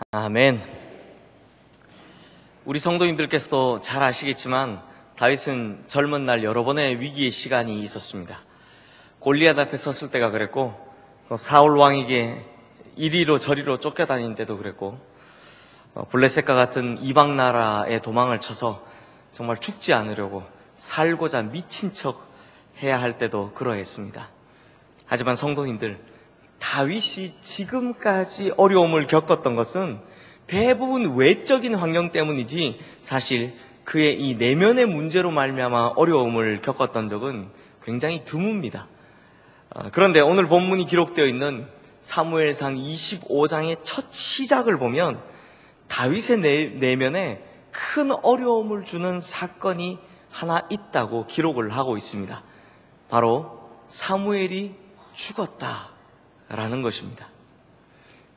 아멘. 우리 성도님들께서도 잘 아시겠지만 다윗은 젊은 날 여러 번의 위기의 시간이 있었습니다. 골리앗 앞에 섰을 때가 그랬고, 또 사울 왕에게 이리로 저리로 쫓겨다닐 때도 그랬고, 블레셋과 같은 이방 나라에 도망을 쳐서 정말 죽지 않으려고 살고자 미친 척 해야 할 때도 그러했습니다. 하지만 성도님들, 다윗이 지금까지 어려움을 겪었던 것은 대부분 외적인 환경 때문이지 사실 그의 이 내면의 문제로 말미암아 어려움을 겪었던 적은 굉장히 드뭅니다. 그런데 오늘 본문이 기록되어 있는 사무엘상 25장의 첫 시작을 보면 다윗의 내면에 큰 어려움을 주는 사건이 하나 있다고 기록을 하고 있습니다. 바로 사무엘이 죽었다라는 것입니다.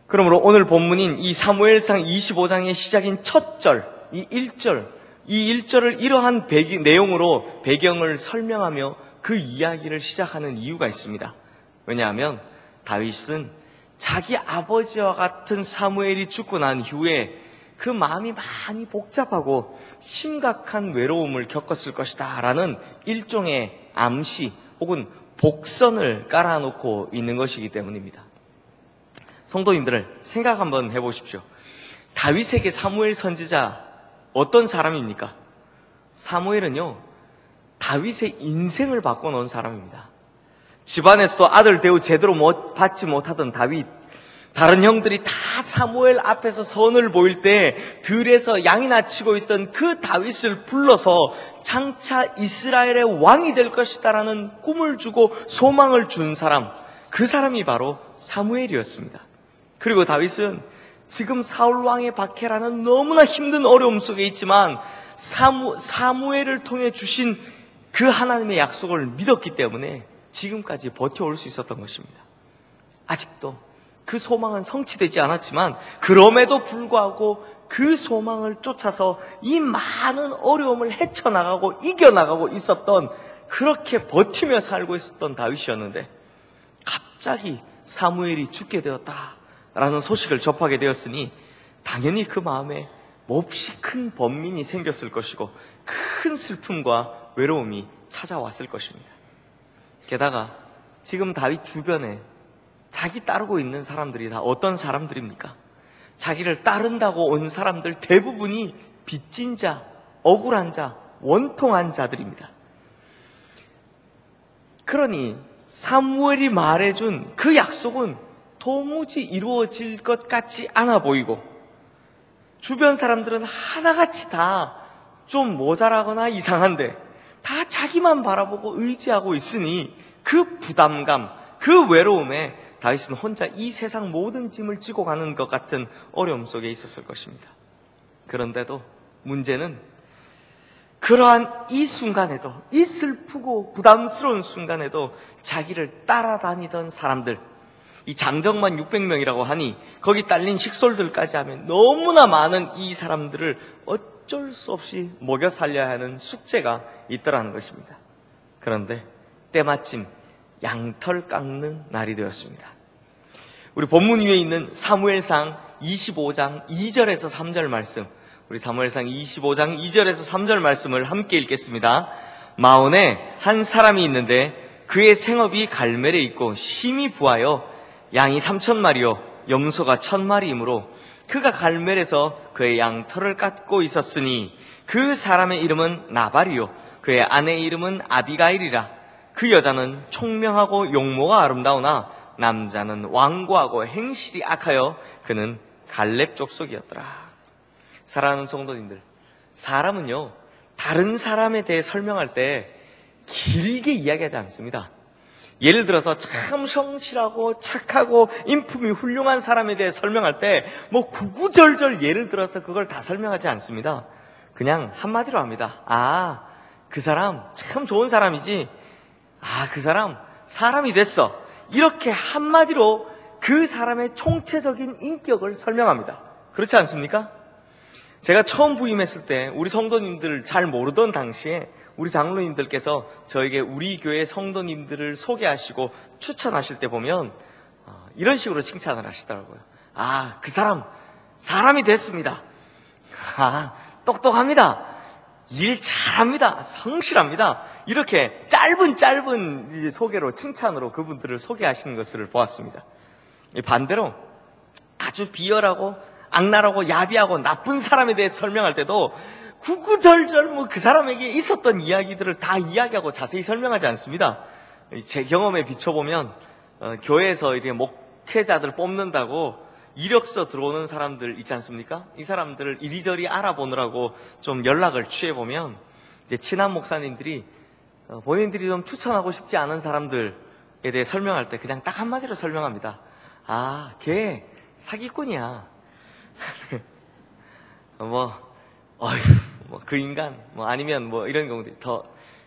그러므로 오늘 본문인 이 사무엘상 25장의 시작인 첫 절, 이 1절을 이러한 내용으로 배경을 설명하며 그 이야기를 시작하는 이유가 있습니다. 왜냐하면 다윗은 자기 아버지와 같은 사무엘이 죽고 난 후에 그 마음이 많이 복잡하고 심각한 외로움을 겪었을 것이다 라는 일종의 암시 혹은 복선을 깔아놓고 있는 것이기 때문입니다. 성도님들, 생각 한번 해보십시오. 다윗에게 사무엘 선지자 어떤 사람입니까? 사무엘은요, 다윗의 인생을 바꿔놓은 사람입니다. 집안에서도 아들 대우 제대로 받지 못하던 다윗, 다른 형들이 다 사무엘 앞에서 선을 보일 때 들에서 양이나 치고 있던 그 다윗을 불러서 장차 이스라엘의 왕이 될 것이다라는 꿈을 주고 소망을 준 사람, 그 사람이 바로 사무엘이었습니다. 그리고 다윗은 지금 사울 왕의 박해라는 너무나 힘든 어려움 속에 있지만 사무엘을 통해 주신 그 하나님의 약속을 믿었기 때문에 지금까지 버텨올 수 있었던 것입니다. 아직도 그 소망은 성취되지 않았지만 그럼에도 불구하고 그 소망을 쫓아서 이 많은 어려움을 헤쳐나가고 이겨나가고 있었던, 그렇게 버티며 살고 있었던 다윗이었는데 갑자기 사무엘이 죽게 되었다라는 소식을 접하게 되었으니 당연히 그 마음에 몹시 큰 번민이 생겼을 것이고 큰 슬픔과 외로움이 찾아왔을 것입니다. 게다가 지금 다윗 주변에 자기 따르고 있는 사람들이 다 어떤 사람들입니까? 자기를 따른다고 온 사람들 대부분이 빚진 자, 억울한 자, 원통한 자들입니다. 그러니 사무엘이 말해준 그 약속은 도무지 이루어질 것 같지 않아 보이고, 주변 사람들은 하나같이 다 좀 모자라거나 이상한데 다 자기만 바라보고 의지하고 있으니 그 부담감, 그 외로움에 다윗은 혼자 이 세상 모든 짐을 지고 가는 것 같은 어려움 속에 있었을 것입니다. 그런데도 문제는 그러한 이 순간에도, 이 슬프고 부담스러운 순간에도 자기를 따라다니던 사람들, 이 장정만 600명이라고 하니 거기 딸린 식솔들까지 하면 너무나 많은 이 사람들을 어쩔 수 없이 먹여 살려야 하는 숙제가 있더라는 것입니다. 그런데 때마침 양털 깎는 날이 되었습니다. 우리 본문 위에 있는 사무엘상 25장 2절에서 3절 말씀, 우리 사무엘상 25장 2절에서 3절 말씀을 함께 읽겠습니다. 마온에 한 사람이 있는데 그의 생업이 갈멜에 있고 심히 부하여 양이 3,000마리요 염소가 1,000마리이므로 그가 갈멜에서 그의 양털을 깎고 있었으니 그 사람의 이름은 나발이요 그의 아내의 이름은 아비가일이라. 그 여자는 총명하고 용모가 아름다우나 남자는 완고하고 행실이 악하여 그는 갈렙 족속이었더라. 사랑하는 성도님들, 사람은요 다른 사람에 대해 설명할 때 길게 이야기하지 않습니다. 예를 들어서 참 성실하고 착하고 인품이 훌륭한 사람에 대해 설명할 때 뭐 구구절절 예를 들어서 그걸 다 설명하지 않습니다. 그냥 한마디로 합니다. 아, 그 사람 참 좋은 사람이지. 아, 그 사람 사람이 됐어. 이렇게 한마디로 그 사람의 총체적인 인격을 설명합니다. 그렇지 않습니까? 제가 처음 부임했을 때 우리 성도님들 잘 모르던 당시에 우리 장로님들께서 저에게 우리 교회 성도님들을 소개하시고 추천하실 때 보면 이런 식으로 칭찬을 하시더라고요. 아, 그 사람 사람이 됐습니다. 똑똑합니다. 일 잘합니다. 성실합니다. 이렇게 짧은 이제 소개로, 칭찬으로 그분들을 소개하시는 것을 보았습니다. 반대로 아주 비열하고 악랄하고 야비하고 나쁜 사람에 대해 설명할 때도 구구절절 그 사람에게 있었던 이야기들을 다 이야기하고 자세히 설명하지 않습니다. 제 경험에 비춰보면 교회에서 이렇게 목회자들 뽑는다고 이력서 들어오는 사람들 있지 않습니까? 이 사람들을 이리저리 알아보느라고 좀 연락을 취해보면 이제 친한 목사님들이 본인들이 좀 추천하고 싶지 않은 사람들에 대해 설명할 때 그냥 딱 한마디로 설명합니다. 걔 사기꾼이야. 그 인간, 아니면 이런 경우도 더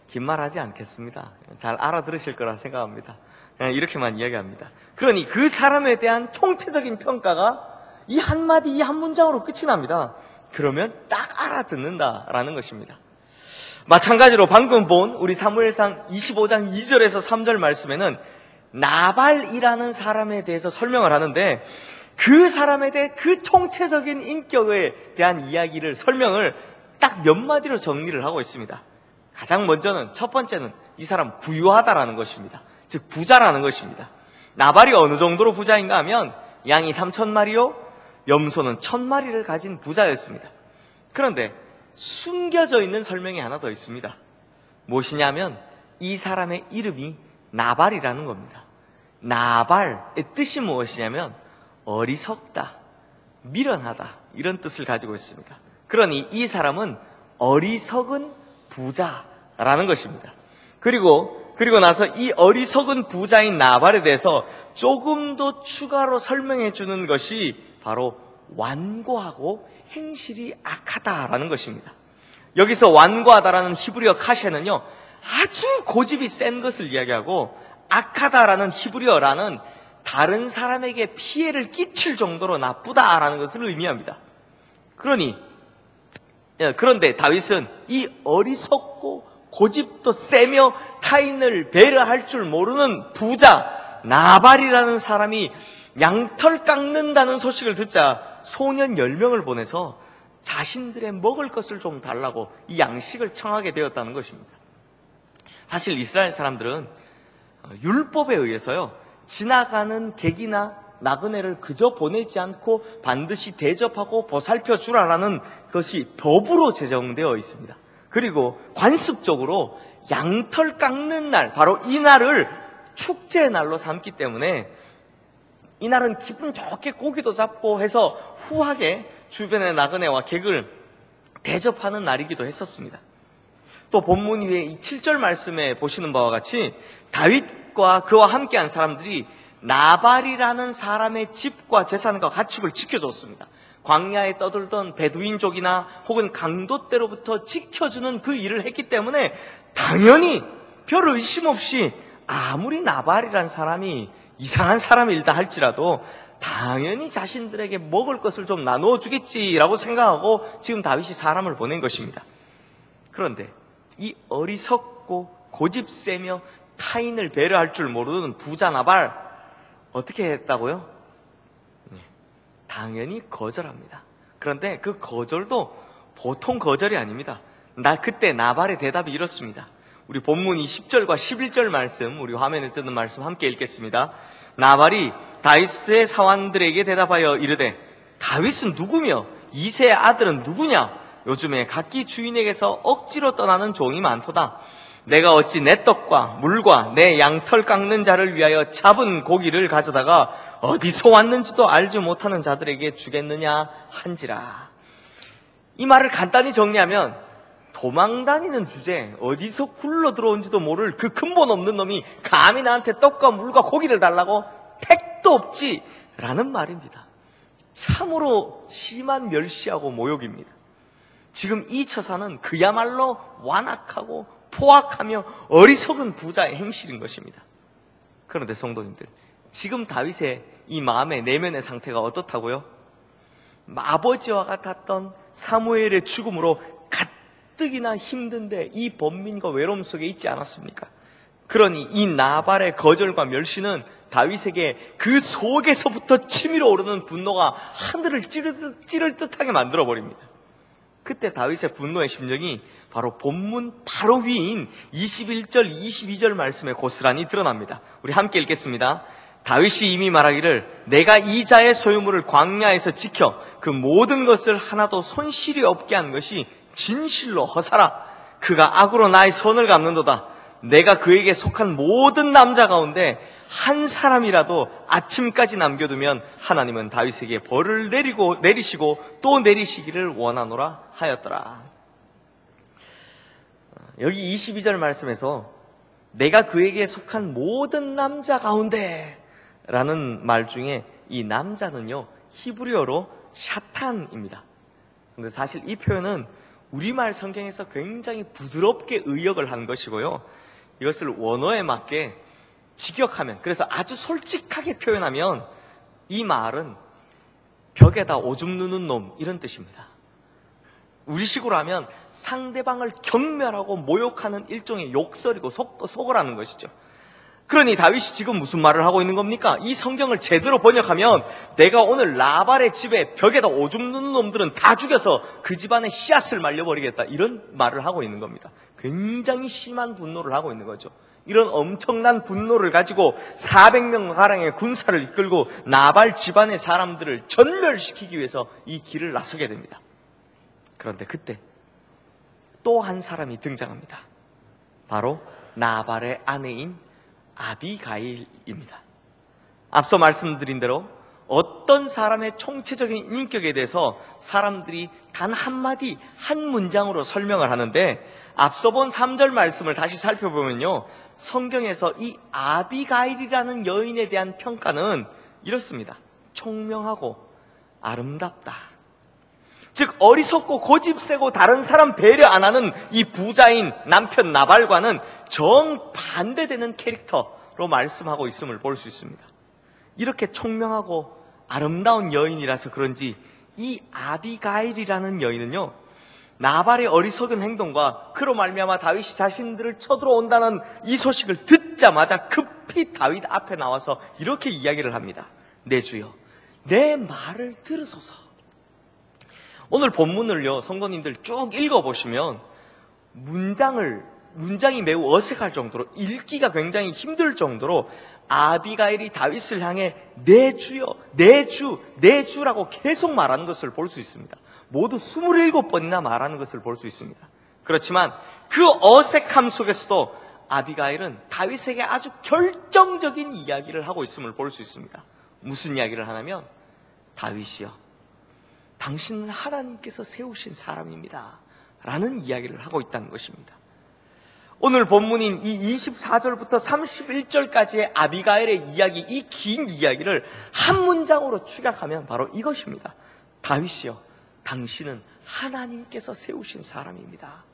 긴 말 하지 않겠습니다. 잘 알아들으실 거라 생각합니다. 그냥 이렇게만 이야기합니다. 그러니 그 사람에 대한 총체적인 평가가 이 한마디, 이 한 문장으로 끝이 납니다. 그러면 딱 알아듣는다라는 것입니다. 마찬가지로 방금 본 우리 사무엘상 25장 2절에서 3절 말씀에는 나발이라는 사람에 대해서 설명을 하는데 그 사람에 대해 그 총체적인 인격에 대한 이야기를 설명을 딱 몇 마디로 정리를 하고 있습니다. 가장 먼저는 첫 번째는 이 사람 부유하다라는 것입니다. 즉 부자라는 것입니다. 나발이 어느 정도로 부자인가 하면 양이 3,000마리요 염소는 1,000마리를 가진 부자였습니다. 그런데 숨겨져 있는 설명이 하나 더 있습니다. 무엇이냐면 이 사람의 이름이 나발이라는 겁니다. 나발의 뜻이 무엇이냐면 어리석다, 미련하다 이런 뜻을 가지고 있습니다. 그러니 이 사람은 어리석은 부자라는 것입니다. 그리고 나서 이 어리석은 부자인 나발에 대해서 조금 더 추가로 설명해 주는 것이 바로 완고하고 행실이 악하다라는 것입니다. 여기서 완고하다라는 히브리어 카셰는요 아주 고집이 센 것을 이야기하고 악하다라는 히브리어라는 다른 사람에게 피해를 끼칠 정도로 나쁘다라는 것을 의미합니다. 그런데 다윗은 이 어리석고 고집도 세며 타인을 배려할 줄 모르는 부자 나발이라는 사람이 양털 깎는다는 소식을 듣자 소년 10명을 보내서 자신들의 먹을 것을 좀 달라고 이 양식을 청하게 되었다는 것입니다. 사실 이스라엘 사람들은 율법에 의해서요 지나가는 객이나 나그네를 그저 보내지 않고 반드시 대접하고 보살펴 주라라는 것이 법으로 제정되어 있습니다. 그리고 관습적으로 양털 깎는 날, 바로 이 날을 축제의 날로 삼기 때문에 이 날은 기분 좋게 고기도 잡고 해서 후하게 주변의 나그네와 객을 대접하는 날이기도 했었습니다. 또 본문 위에 이 7절 말씀에 보시는 바와 같이 다윗과 그와 함께한 사람들이 나발이라는 사람의 집과 재산과 가축을 지켜줬습니다. 광야에 떠들던 베두인족이나 혹은 강도떼로부터 지켜주는 그 일을 했기 때문에 당연히 별 의심 없이 아무리 나발이라는 사람이 이상한 사람일다 할지라도 당연히 자신들에게 먹을 것을 좀 나누어 주겠지라고 생각하고 지금 다윗이 사람을 보낸 것입니다. 그런데 이 어리석고 고집세며 타인을 배려할 줄 모르는 부자 나발 어떻게 했다고요? 당연히 거절합니다. 그런데 그 거절도 보통 거절이 아닙니다. 그때 나발의 대답이 이렇습니다. 우리 본문 10절과 11절 말씀, 우리 화면에 뜨는 말씀 함께 읽겠습니다. 나발이 다윗의 사환들에게 대답하여 이르되 다윗은 누구며 이새의 아들은 누구냐? 요즘에 각기 주인에게서 억지로 떠나는 종이 많도다. 내가 어찌 내 떡과 물과 내 양털 깎는 자를 위하여 잡은 고기를 가져다가 어디서 왔는지도 알지 못하는 자들에게 주겠느냐 한지라. 이 말을 간단히 정리하면 도망다니는 주제, 어디서 굴러 들어온지도 모를 그 근본 없는 놈이 감히 나한테 떡과 물과 고기를 달라고? 택도 없지 라는 말입니다. 참으로 심한 멸시하고 모욕입니다. 지금 이 처사는 그야말로 완악하고 포악하며 어리석은 부자의 행실인 것입니다. 그런데 성도님들, 지금 다윗의 이 마음의 내면의 상태가 어떻다고요? 아버지와 같았던 사무엘의 죽음으로 가뜩이나 힘든데 이 번민과 외로움 속에 있지 않았습니까? 그러니 이 나발의 거절과 멸시는 다윗에게 그 속에서부터 치밀어 오르는 분노가 하늘을 찌를 듯하게 만들어버립니다. 그때 다윗의 분노의 심정이 바로 본문 바로 위인 21절, 22절 말씀에 고스란히 드러납니다. 우리 함께 읽겠습니다. 다윗이 이미 말하기를 내가 이 자의 소유물을 광야에서 지켜 그 모든 것을 하나도 손실이 없게 한 것이 진실로 허사라. 그가 악으로 나의 선을 갚는도다. 내가 그에게 속한 모든 남자 가운데 한 사람이라도 아침까지 남겨두면 하나님은 다윗에게 벌을 내리시고 또 내리시기를 원하노라 하였더라. 여기 22절 말씀에서 내가 그에게 속한 모든 남자 가운데 라는 말 중에 이 남자는요, 히브리어로 샤탄입니다. 근데 사실 이 표현은 우리말 성경에서 굉장히 부드럽게 의역을 한 것이고요. 이것을 원어에 맞게 직역하면, 그래서 아주 솔직하게 표현하면 이 말은 벽에다 오줌 누는 놈, 이런 뜻입니다. 우리식으로 하면 상대방을 경멸하고 모욕하는 일종의 욕설이고 속어라는 것이죠. 그러니 다윗이 지금 무슨 말을 하고 있는 겁니까? 이 성경을 제대로 번역하면 내가 오늘 나발의 집에 벽에다 오줌 누는 놈들은 다 죽여서 그 집안에 씨앗을 말려버리겠다, 이런 말을 하고 있는 겁니다. 굉장히 심한 분노를 하고 있는 거죠. 이런 엄청난 분노를 가지고 400명가량의 군사를 이끌고 나발 집안의 사람들을 전멸시키기 위해서 이 길을 나서게 됩니다. 그런데 그때 또 한 사람이 등장합니다. 바로 나발의 아내인 아비가일입니다. 앞서 말씀드린 대로 어떤 사람의 총체적인 인격에 대해서 사람들이 단 한마디, 한 문장으로 설명을 하는데, 앞서 본 3절 말씀을 다시 살펴보면요, 성경에서 이 아비가일이라는 여인에 대한 평가는 이렇습니다. 총명하고 아름답다. 즉 어리석고 고집세고 다른 사람 배려 안 하는 이 부자인 남편 나발과는 정반대되는 캐릭터로 말씀하고 있음을 볼 수 있습니다. 이렇게 총명하고 아름다운 여인이라서 그런지 이 아비가일이라는 여인은요, 나발의 어리석은 행동과 그로 말미암아 다윗이 자신들을 쳐들어온다는 이 소식을 듣자마자 급히 다윗 앞에 나와서 이렇게 이야기를 합니다. 내 주여, 내 말을 들으소서. 오늘 본문을요, 성도님들 쭉 읽어보시면 문장이 매우 어색할 정도로, 읽기가 굉장히 힘들 정도로 아비가일이 다윗을 향해 내 주여, 내 주라고 계속 말하는 것을 볼 수 있습니다. 모두 27번이나 말하는 것을 볼 수 있습니다. 그렇지만 그 어색함 속에서도 아비가일은 다윗에게 아주 결정적인 이야기를 하고 있음을 볼 수 있습니다. 무슨 이야기를 하냐면, 다윗이여, 당신은 하나님께서 세우신 사람입니다 라는 이야기를 하고 있다는 것입니다. 오늘 본문인 이 24절부터 31절까지의 아비가일의 이야기, 이 긴 이야기를 한 문장으로 축약하면 바로 이것입니다. 다윗이여, 당신은 하나님께서 세우신 사람입니다.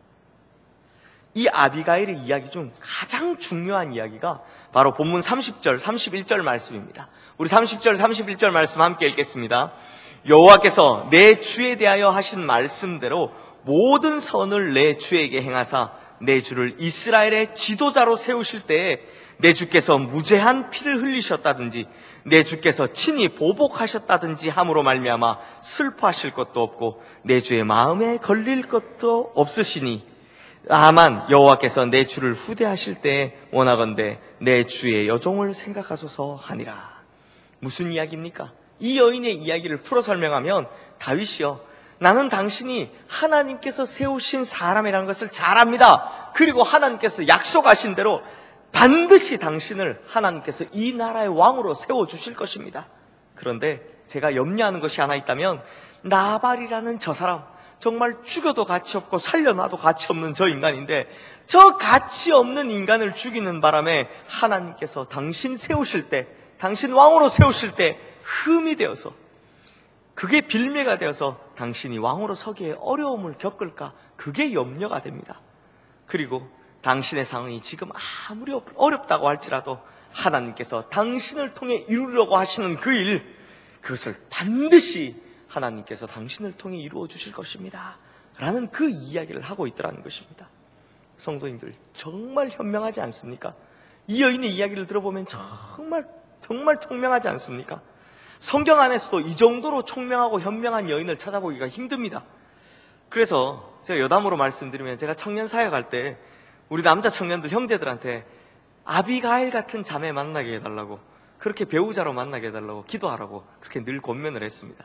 이 아비가일의 이야기 중 가장 중요한 이야기가 바로 본문 30절, 31절 말씀입니다. 우리 30절, 31절 말씀 함께 읽겠습니다. 여호와께서 내 주에 대하여 하신 말씀대로 모든 선을 내 주에게 행하사 내 주를 이스라엘의 지도자로 세우실 때에 내 주께서 무죄한 피를 흘리셨다든지 내 주께서 친히 보복하셨다든지 함으로 말미암아 슬퍼하실 것도 없고 내 주의 마음에 걸릴 것도 없으시니, 다만 여호와께서 내 주를 후대하실 때에 원하건대 내 주의 여종을 생각하소서 하니라. 무슨 이야기입니까? 이 여인의 이야기를 풀어 설명하면, 다윗이여, 나는 당신이 하나님께서 세우신 사람이라는 것을 잘 압니다. 그리고 하나님께서 약속하신 대로 반드시 당신을 하나님께서 이 나라의 왕으로 세워주실 것입니다. 그런데 제가 염려하는 것이 하나 있다면, 나발이라는 저 사람, 정말 죽여도 가치 없고 살려놔도 가치 없는 저 인간인데, 저 가치 없는 인간을 죽이는 바람에 하나님께서 당신 세우실 때, 당신 왕으로 세우실 때 흠이 되어서, 그게 빌미가 되어서 당신이 왕으로 서기에 어려움을 겪을까, 그게 염려가 됩니다. 그리고 당신의 상황이 지금 아무리 어렵다고 할지라도 하나님께서 당신을 통해 이루려고 하시는 그 일, 그것을 반드시 하나님께서 당신을 통해 이루어 주실 것입니다 라는 그 이야기를 하고 있더라는 것입니다. 성도님들, 정말 현명하지 않습니까? 이 여인의 이야기를 들어보면 정말 정말 총명하지 않습니까? 성경 안에서도 이 정도로 총명하고 현명한 여인을 찾아보기가 힘듭니다. 그래서 제가 여담으로 말씀드리면, 제가 청년 사역할 때 우리 남자 청년들 형제들한테 아비가일 같은 자매 만나게 해달라고, 그렇게 배우자로 만나게 해달라고 기도하라고 그렇게 늘 권면을 했습니다.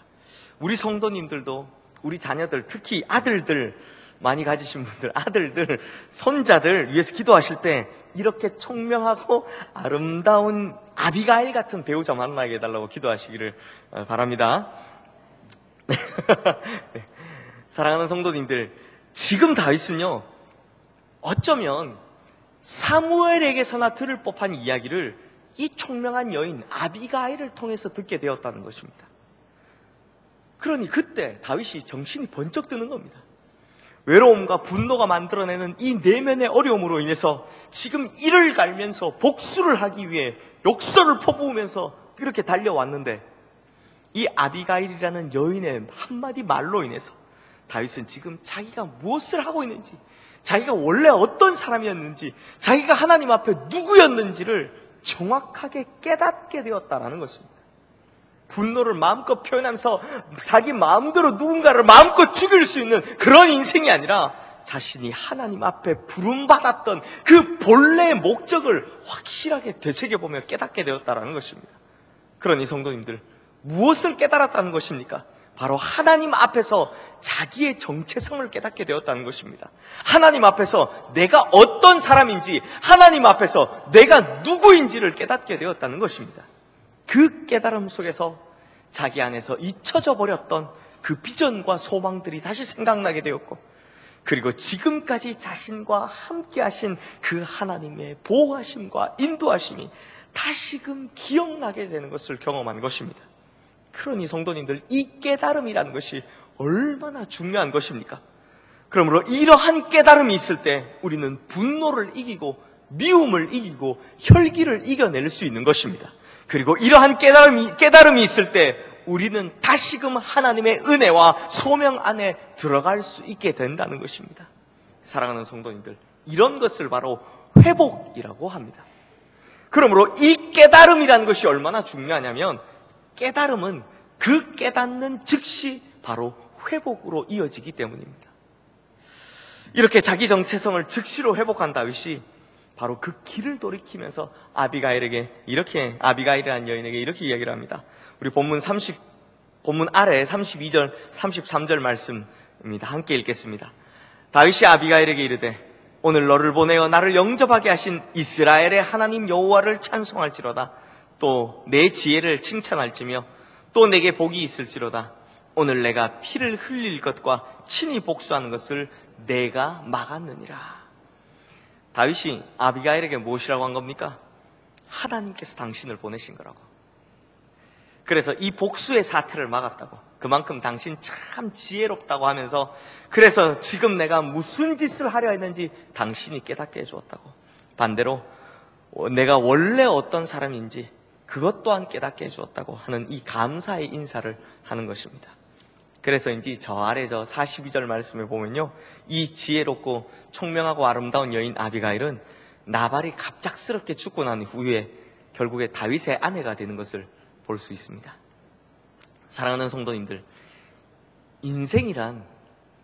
우리 성도님들도 우리 자녀들, 특히 아들들 많이 가지신 분들, 아들들, 손자들 위해서 기도하실 때 이렇게 총명하고 아름다운 아비가일 같은 배우자 만나게 해달라고 기도하시기를 바랍니다. 사랑하는 성도님들, 지금 다윗은요, 어쩌면 사무엘에게서나 들을 법한 이야기를 이 총명한 여인 아비가일을 통해서 듣게 되었다는 것입니다. 그러니 그때 다윗이 정신이 번쩍 드는 겁니다. 외로움과 분노가 만들어내는 이 내면의 어려움으로 인해서 지금 이를 갈면서 복수를 하기 위해 욕설을 퍼부으면서 이렇게 달려왔는데, 이 아비가일이라는 여인의 한마디 말로 인해서 다윗은 지금 자기가 무엇을 하고 있는지, 자기가 원래 어떤 사람이었는지, 자기가 하나님 앞에 누구였는지를 정확하게 깨닫게 되었다는 것입니다. 분노를 마음껏 표현하면서 자기 마음대로 누군가를 마음껏 죽일 수 있는 그런 인생이 아니라, 자신이 하나님 앞에 부름받았던 그 본래의 목적을 확실하게 되새겨보며 깨닫게 되었다는 것입니다. 그러니 성도님들, 무엇을 깨달았다는 것입니까? 바로 하나님 앞에서 자기의 정체성을 깨닫게 되었다는 것입니다. 하나님 앞에서 내가 어떤 사람인지, 하나님 앞에서 내가 누구인지를 깨닫게 되었다는 것입니다. 그 깨달음 속에서 자기 안에서 잊혀져 버렸던 그 비전과 소망들이 다시 생각나게 되었고, 그리고 지금까지 자신과 함께 하신 그 하나님의 보호하심과 인도하심이 다시금 기억나게 되는 것을 경험한 것입니다. 그러니 성도님들, 이 깨달음이라는 것이 얼마나 중요한 것입니까? 그러므로 이러한 깨달음이 있을 때 우리는 분노를 이기고 미움을 이기고 혈기를 이겨낼 수 있는 것입니다. 그리고 이러한 깨달음이 있을 때 우리는 다시금 하나님의 은혜와 소명 안에 들어갈 수 있게 된다는 것입니다. 사랑하는 성도님들, 이런 것을 바로 회복이라고 합니다. 그러므로 이 깨달음이라는 것이 얼마나 중요하냐면, 깨달음은 그 깨닫는 즉시 바로 회복으로 이어지기 때문입니다. 이렇게 자기 정체성을 즉시로 회복한 다윗이 바로 그 길을 돌이키면서 아비가일이라는 여인에게 이렇게 이야기를 합니다. 우리 본문 아래 32절, 33절 말씀입니다. 함께 읽겠습니다. 다윗이 아비가일에게 이르되, 오늘 너를 보내어 나를 영접하게 하신 이스라엘의 하나님 여호와를 찬송할지로다. 또 내 지혜를 칭찬할지며 또 내게 복이 있을지로다. 오늘 내가 피를 흘릴 것과 친히 복수하는 것을 내가 막았느니라. 다윗이 아비가일에게 무엇이라고 한 겁니까? 하나님께서 당신을 보내신 거라고. 그래서 이 복수의 사태를 막았다고, 그만큼 당신 참 지혜롭다고 하면서, 그래서 지금 내가 무슨 짓을 하려 했는지 당신이 깨닫게 해주었다고, 반대로 내가 원래 어떤 사람인지 그것 또한 깨닫게 해주었다고 하는 이 감사의 인사를 하는 것입니다. 그래서인지 저 아래 저 42절 말씀에 보면요, 이 지혜롭고 총명하고 아름다운 여인 아비가일은 나발이 갑작스럽게 죽고 난 후에 결국에 다윗의 아내가 되는 것을 볼 수 있습니다. 사랑하는 성도님들, 인생이란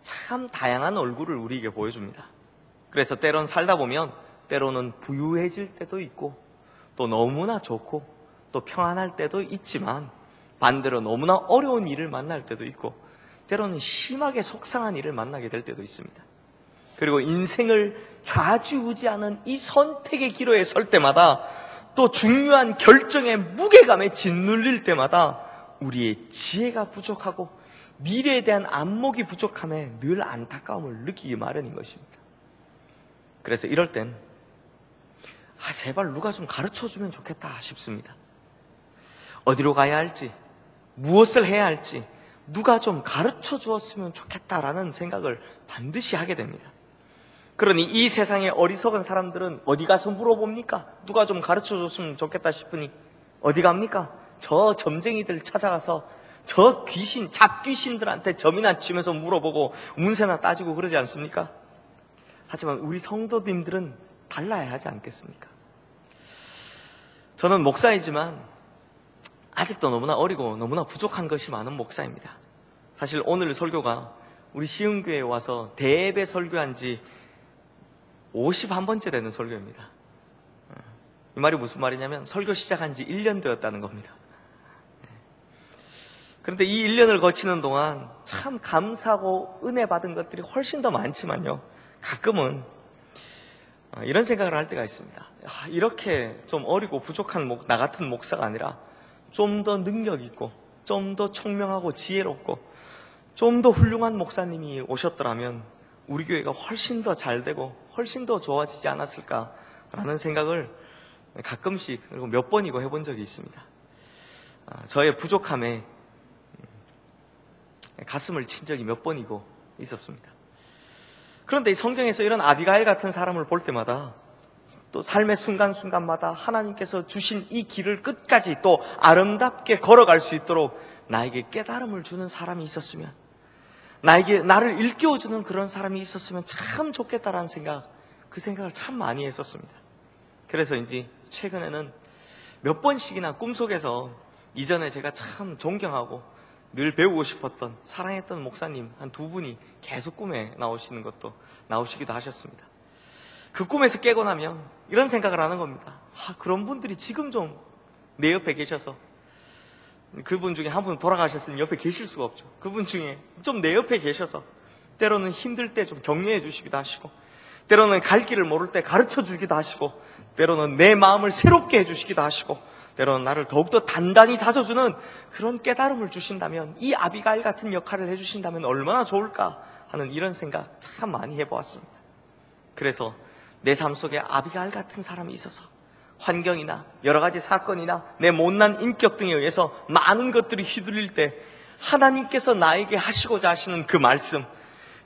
참 다양한 얼굴을 우리에게 보여줍니다. 그래서 때론 살다 보면 때로는 부유해질 때도 있고, 또 너무나 좋고 또 평안할 때도 있지만, 반대로 너무나 어려운 일을 만날 때도 있고, 때로는 심하게 속상한 일을 만나게 될 때도 있습니다. 그리고 인생을 좌지우지하는 이 선택의 기로에 설 때마다, 또 중요한 결정의 무게감에 짓눌릴 때마다 우리의 지혜가 부족하고 미래에 대한 안목이 부족함에 늘 안타까움을 느끼기 마련인 것입니다. 그래서 이럴 땐 제발 누가 좀 가르쳐주면 좋겠다 싶습니다. 어디로 가야 할지, 무엇을 해야 할지 누가 좀 가르쳐 주었으면 좋겠다라는 생각을 반드시 하게 됩니다. 그러니 이 세상의 어리석은 사람들은 어디 가서 물어봅니까? 누가 좀 가르쳐 줬으면 좋겠다 싶으니 어디 갑니까? 저 점쟁이들 찾아가서 저 귀신, 잡귀신들한테 점이나 치면서 물어보고 운세나 따지고 그러지 않습니까? 하지만 우리 성도님들은 달라야 하지 않겠습니까? 저는 목사이지만 아직도 너무나 어리고 너무나 부족한 것이 많은 목사입니다. 사실 오늘 설교가 우리 시흥교회에 와서 대예배 설교한 지 51번째 되는 설교입니다. 이 말이 무슨 말이냐면 설교 시작한 지 1년 되었다는 겁니다. 그런데 이 1년을 거치는 동안 참 감사하고 은혜 받은 것들이 훨씬 더 많지만요, 가끔은 이런 생각을 할 때가 있습니다. 이렇게 좀 어리고 부족한 나 같은 목사가 아니라 좀 더 능력 있고 좀 더 총명하고 지혜롭고 좀 더 훌륭한 목사님이 오셨더라면 우리 교회가 훨씬 더 잘 되고 훨씬 더 좋아지지 않았을까라는 생각을 가끔씩, 그리고 몇 번이고 해본 적이 있습니다. 저의 부족함에 가슴을 친 적이 몇 번이고 있었습니다. 그런데 이 성경에서 이런 아비가일 같은 사람을 볼 때마다, 또 삶의 순간순간마다 하나님께서 주신 이 길을 끝까지 또 아름답게 걸어갈 수 있도록 나에게 깨달음을 주는 사람이 있었으면, 나를 일깨워주는 그런 사람이 있었으면 참 좋겠다라는 생각, 그 생각을 참 많이 했었습니다. 그래서인지 최근에는 몇 번씩이나 꿈속에서 이전에 제가 참 존경하고 늘 배우고 싶었던, 사랑했던 목사님 한 2분이 계속 꿈에 나오시기도 하셨습니다. 그 꿈에서 깨고 나면 이런 생각을 하는 겁니다. 그런 분들이 지금 좀 내 옆에 계셔서, 그분 중에 한 분은 돌아가셨으니 옆에 계실 수가 없죠. 그분 중에 좀 내 옆에 계셔서 때로는 힘들 때 좀 격려해 주시기도 하시고, 때로는 갈 길을 모를 때 가르쳐 주기도 하시고, 때로는 내 마음을 새롭게 해주시기도 하시고, 때로는 나를 더욱더 단단히 다져주는 그런 깨달음을 주신다면, 이 아비가일 같은 역할을 해주신다면 얼마나 좋을까 하는 이런 생각 참 많이 해보았습니다. 그래서 내 삶 속에 아비가일 같은 사람이 있어서 환경이나 여러 가지 사건이나 내 못난 인격 등에 의해서 많은 것들이 휘둘릴 때 하나님께서 나에게 하시고자 하시는 그 말씀,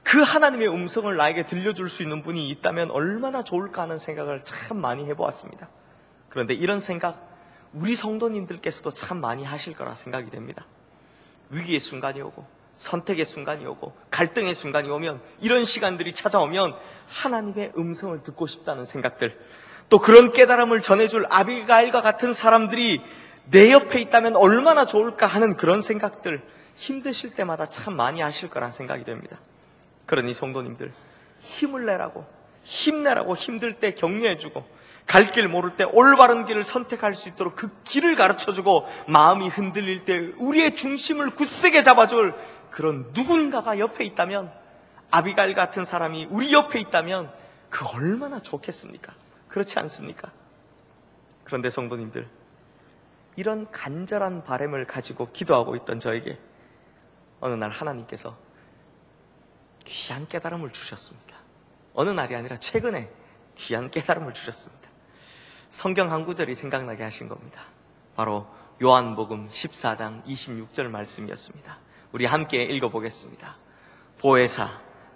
그 하나님의 음성을 나에게 들려줄 수 있는 분이 있다면 얼마나 좋을까 하는 생각을 참 많이 해보았습니다. 그런데 이런 생각 우리 성도님들께서도 참 많이 하실 거라 생각이 됩니다. 위기의 순간이 오고 선택의 순간이 오고 갈등의 순간이 오면, 이런 시간들이 찾아오면 하나님의 음성을 듣고 싶다는 생각들, 또 그런 깨달음을 전해줄 아비가일과 같은 사람들이 내 옆에 있다면 얼마나 좋을까 하는 그런 생각들, 힘드실 때마다 참 많이 하실 거란 생각이 됩니다. 그러니 성도님들, 힘을 내라고, 힘내라고, 힘들 때 격려해주고, 갈 길 모를 때 올바른 길을 선택할 수 있도록 그 길을 가르쳐주고, 마음이 흔들릴 때 우리의 중심을 굳세게 잡아줄 그런 누군가가 옆에 있다면, 아비가일 같은 사람이 우리 옆에 있다면 그 얼마나 좋겠습니까? 그렇지 않습니까? 그런데 성도님들, 이런 간절한 바람을 가지고 기도하고 있던 저에게 어느 날 하나님께서 귀한 깨달음을 주셨습니다. 어느 날이 아니라 최근에 귀한 깨달음을 주셨습니다. 성경 한 구절이 생각나게 하신 겁니다. 바로 요한복음 14장 26절 말씀이었습니다. 우리 함께 읽어보겠습니다. 보혜사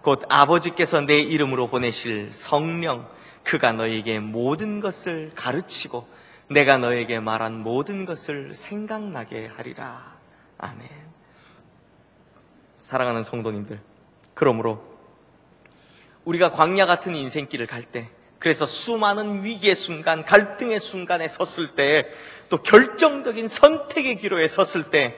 곧 아버지께서 내 이름으로 보내실 성령, 그가 너에게 모든 것을 가르치고 내가 너에게 말한 모든 것을 생각나게 하리라. 아멘. 사랑하는 성도님들, 그러므로 우리가 광야 같은 인생길을 갈 때, 그래서 수많은 위기의 순간, 갈등의 순간에 섰을 때, 또 결정적인 선택의 기로에 섰을 때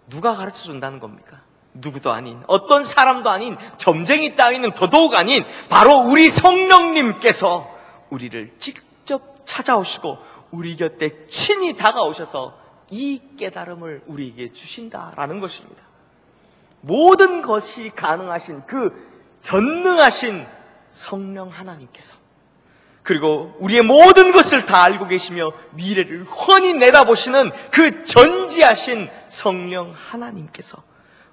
누가 가르쳐 준다는 겁니까? 누구도 아닌, 어떤 사람도 아닌, 점쟁이 따위는 더더욱 아닌 바로 우리 성령님께서 우리를 직접 찾아오시고 우리 곁에 친히 다가오셔서 이 깨달음을 우리에게 주신다라는 것입니다. 모든 것이 가능하신 그 전능하신 성령 하나님께서, 그리고 우리의 모든 것을 다 알고 계시며 미래를 훤히 내다보시는 그 전지하신 성령 하나님께서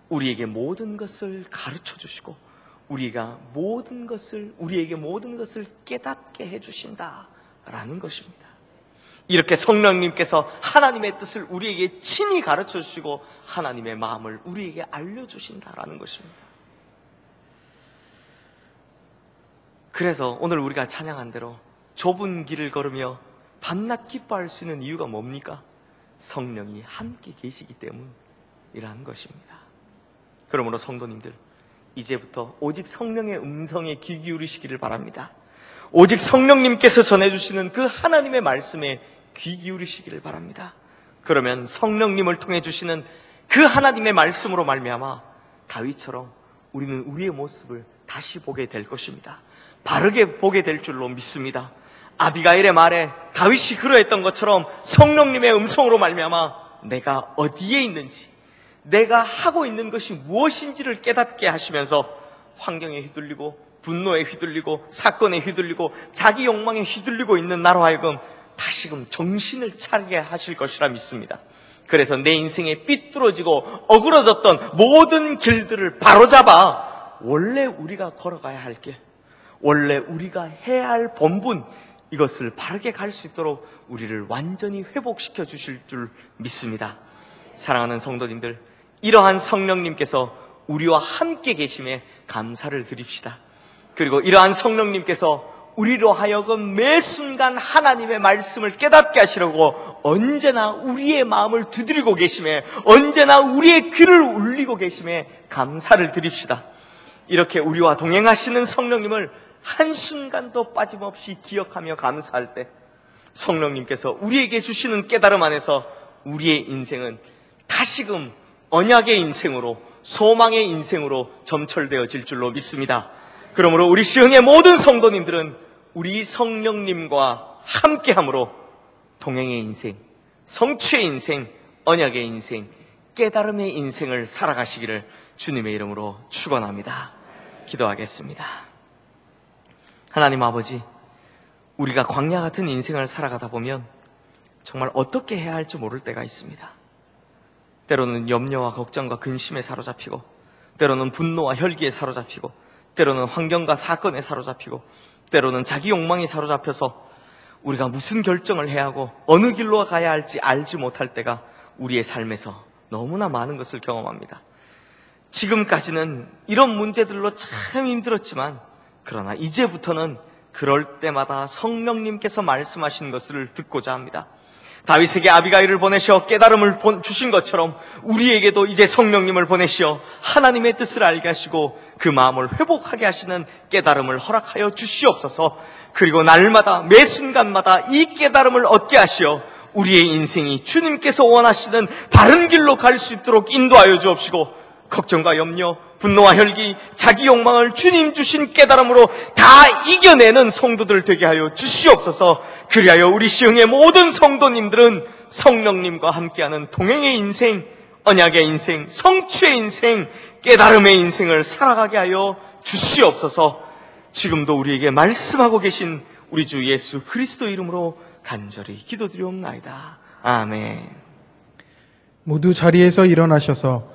우리에게 모든 것을 가르쳐 주시고 우리에게 모든 것을 깨닫게 해주신다라는 것입니다. 이렇게 성령님께서 하나님의 뜻을 우리에게 친히 가르쳐 주시고 하나님의 마음을 우리에게 알려주신다라는 것입니다. 그래서 오늘 우리가 찬양한 대로 좁은 길을 걸으며 밤낮 기뻐할 수 있는 이유가 뭡니까? 성령이 함께 계시기 때문이라는 것입니다. 그러므로 성도님들, 이제부터 오직 성령의 음성에 귀 기울이시기를 바랍니다. 오직 성령님께서 전해주시는 그 하나님의 말씀에 귀 기울이시기를 바랍니다. 그러면 성령님을 통해 주시는 그 하나님의 말씀으로 말미암아 다윗처럼 우리는 우리의 모습을 다시 보게 될 것입니다. 바르게 보게 될 줄로 믿습니다. 아비가일의 말에 다윗이 그러했던 것처럼 성령님의 음성으로 말미암아 내가 어디에 있는지, 내가 하고 있는 것이 무엇인지를 깨닫게 하시면서 환경에 휘둘리고 분노에 휘둘리고 사건에 휘둘리고 자기 욕망에 휘둘리고 있는 나로 하여금 다시금 정신을 차리게 하실 것이라 믿습니다. 그래서 내 인생에 삐뚤어지고 어그러졌던 모든 길들을 바로잡아 원래 우리가 걸어가야 할 길, 원래 우리가 해야 할 본분, 이것을 바르게 갈 수 있도록 우리를 완전히 회복시켜 주실 줄 믿습니다. 사랑하는 성도님들, 이러한 성령님께서 우리와 함께 계심에 감사를 드립시다. 그리고 이러한 성령님께서 우리로 하여금 매 순간 하나님의 말씀을 깨닫게 하시려고 언제나 우리의 마음을 두드리고 계심에, 언제나 우리의 귀를 울리고 계심에 감사를 드립시다. 이렇게 우리와 동행하시는 성령님을 한순간도 빠짐없이 기억하며 감사할 때 성령님께서 우리에게 주시는 깨달음 안에서 우리의 인생은 다시금 언약의 인생으로, 소망의 인생으로 점철되어질 줄로 믿습니다. 그러므로 우리 시흥의 모든 성도님들은 우리 성령님과 함께함으로 동행의 인생, 성취의 인생, 언약의 인생, 깨달음의 인생을 살아가시기를 주님의 이름으로 축원합니다. 기도하겠습니다. 하나님 아버지, 우리가 광야 같은 인생을 살아가다 보면 정말 어떻게 해야 할지 모를 때가 있습니다. 때로는 염려와 걱정과 근심에 사로잡히고, 때로는 분노와 혈기에 사로잡히고, 때로는 환경과 사건에 사로잡히고, 때로는 자기 욕망에 사로잡혀서 우리가 무슨 결정을 해야 하고 어느 길로 가야 할지 알지 못할 때가 우리의 삶에서 너무나 많은 것을 경험합니다. 지금까지는 이런 문제들로 참 힘들었지만, 그러나 이제부터는 그럴 때마다 성령님께서 말씀하신 것을 듣고자 합니다. 다윗에게 아비가일을 보내셔 깨달음을 주신 것처럼 우리에게도 이제 성령님을 보내시어 하나님의 뜻을 알게 하시고 그 마음을 회복하게 하시는 깨달음을 허락하여 주시옵소서. 그리고 날마다 매 순간마다 이 깨달음을 얻게 하시어 우리의 인생이 주님께서 원하시는 바른 길로 갈 수 있도록 인도하여 주옵시고, 걱정과 염려, 분노와 혈기, 자기 욕망을 주님 주신 깨달음으로 다 이겨내는 성도들 되게 하여 주시옵소서. 그리하여 우리 시흥의 모든 성도님들은 성령님과 함께하는 동행의 인생, 언약의 인생, 성취의 인생, 깨달음의 인생을 살아가게 하여 주시옵소서. 지금도 우리에게 말씀하고 계신 우리 주 예수 그리스도 이름으로 간절히 기도드리옵나이다. 아멘. 모두 자리에서 일어나셔서